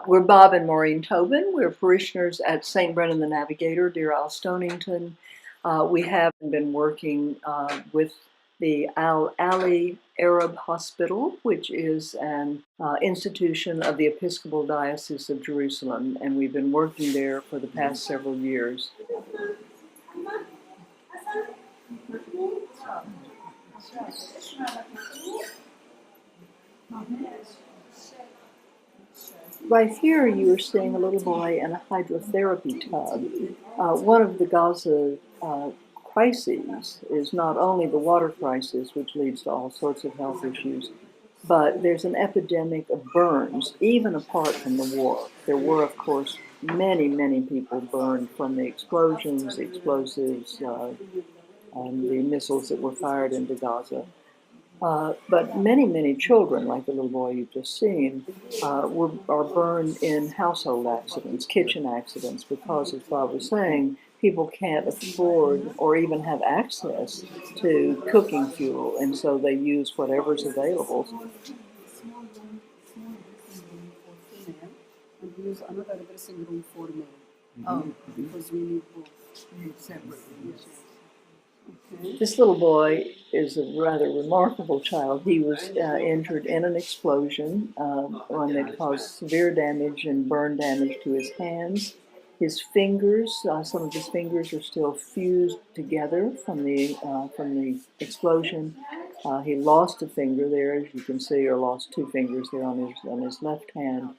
We're Bob and Maureen Tobin. We're parishioners at St. Brennan the Navigator, Deer Isle, Stonington. We have been working with the Ahli Arab Hospital, which is an institution of the Episcopal Diocese of Jerusalem, and we've been working there for the past several years. Right here, you are seeing a little boy in a hydrotherapy tub. One of the Gaza crises is not only the water crisis, which leads to all sorts of health issues, but there's an epidemic of burns, even apart from the war. There were, of course, many, many people burned from the explosions, the explosives, and the missiles that were fired into Gaza. But many, many children, like the little boy you've just seen, are burned in household accidents, kitchen accidents, because, as Bob was saying, people can't afford or even have access to cooking fuel, and so they use whatever's available. And we use another dressing room for men. Oh, because we need both. We need separate. Yes. Okay. This little boy is a rather remarkable child. He was injured in an explosion, one that caused severe damage and burn damage to his hands. His fingers, some of his fingers are still fused together from the explosion. He lost a finger there, as you can see, or lost two fingers there on his left hand.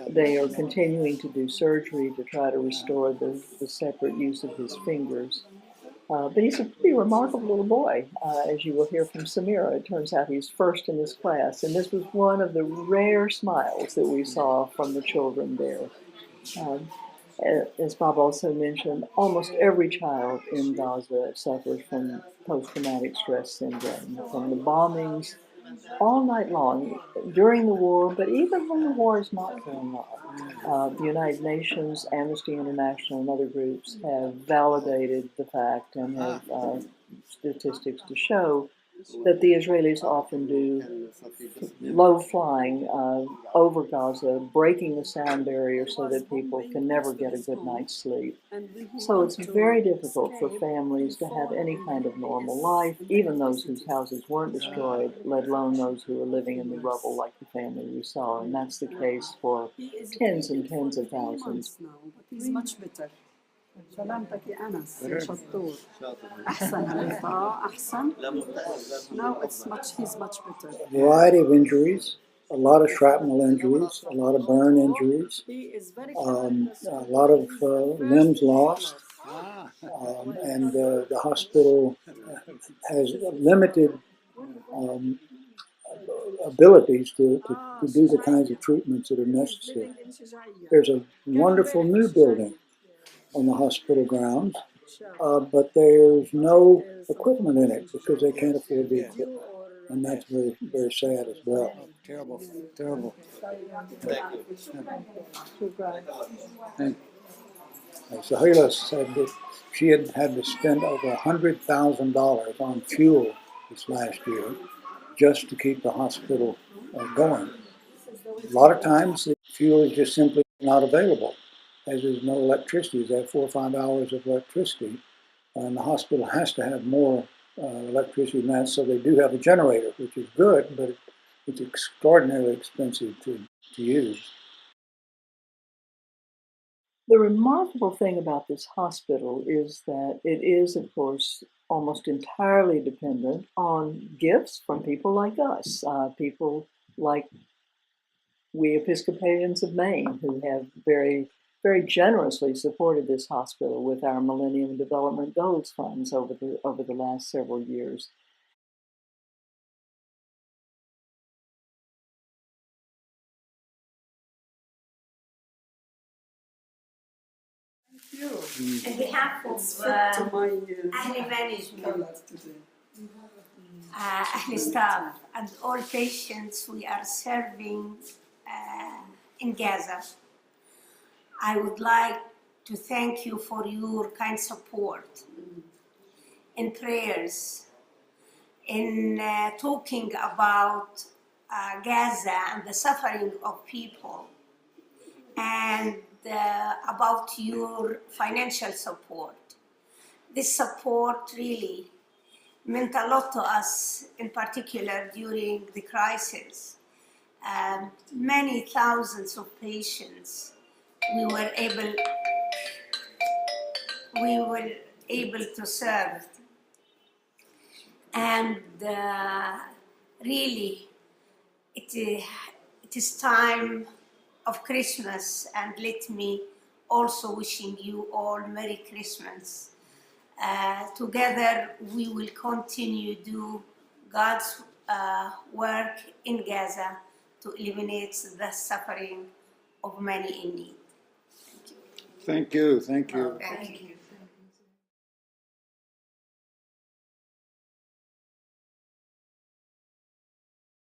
They are continuing to do surgery to try to restore the separate use of his fingers. But he's a pretty remarkable little boy, as you will hear from Samira. It turns out he's first in his class, and this was one of the rare smiles that we saw from the children there. As Bob also mentioned, almost every child in Gaza suffers from post-traumatic stress syndrome, from the bombings all night long, during the war, but even when the war is not going on. The United Nations, Amnesty International, and other groups have validated the fact and have statistics to show that the Israelis often do low flying over Gaza, breaking the sound barrier so that people can never get a good night's sleep. So it's very difficult for families to have any kind of normal life, even those whose houses weren't destroyed, let alone those who are living in the rubble like the family we saw. And that's the case for tens and tens of thousands. He's much better. سلامتك يا أنس شطور أحسن الغطاء أحسن. Now he's much better. A variety of injuries, a lot of shrapnel injuries, a lot of burn injuries, a lot of limbs lost, and the hospital has limited abilities to do the kinds of treatments that are necessary. There's a wonderful new building on the hospital grounds, but there's no equipment in it because they can't afford the equipment, and that's very, very sad as well. Terrible, terrible. Sahila said that she had had to spend over $100,000 on fuel this last year just to keep the hospital going. A lot of times the fuel is just simply not available, as there's no electricity. They have 4 or 5 hours of electricity, and the hospital has to have more electricity than that, so they do have a generator, which is good, but it's extraordinarily expensive to use. The remarkable thing about this hospital is that it is, of course, almost entirely dependent on gifts from people like us, people like we Episcopalians of Maine, who have very, very generously supported this hospital with our Millennium Development Goals funds over the last several years. On behalf of Ahli management, Ahli staff, and all patients we are serving in Gaza, I would like to thank you for your kind support in prayers, in talking about Gaza and the suffering of people and about your financial support. This support really meant a lot to us, in particular during the crisis. Many thousands of patients we were able to serve, and really it is time of Christmas, and let me also wishing you all Merry Christmas. Together we will continue do God's work in Gaza to eliminate the suffering of many in need. Thank you. Thank you. Thank you.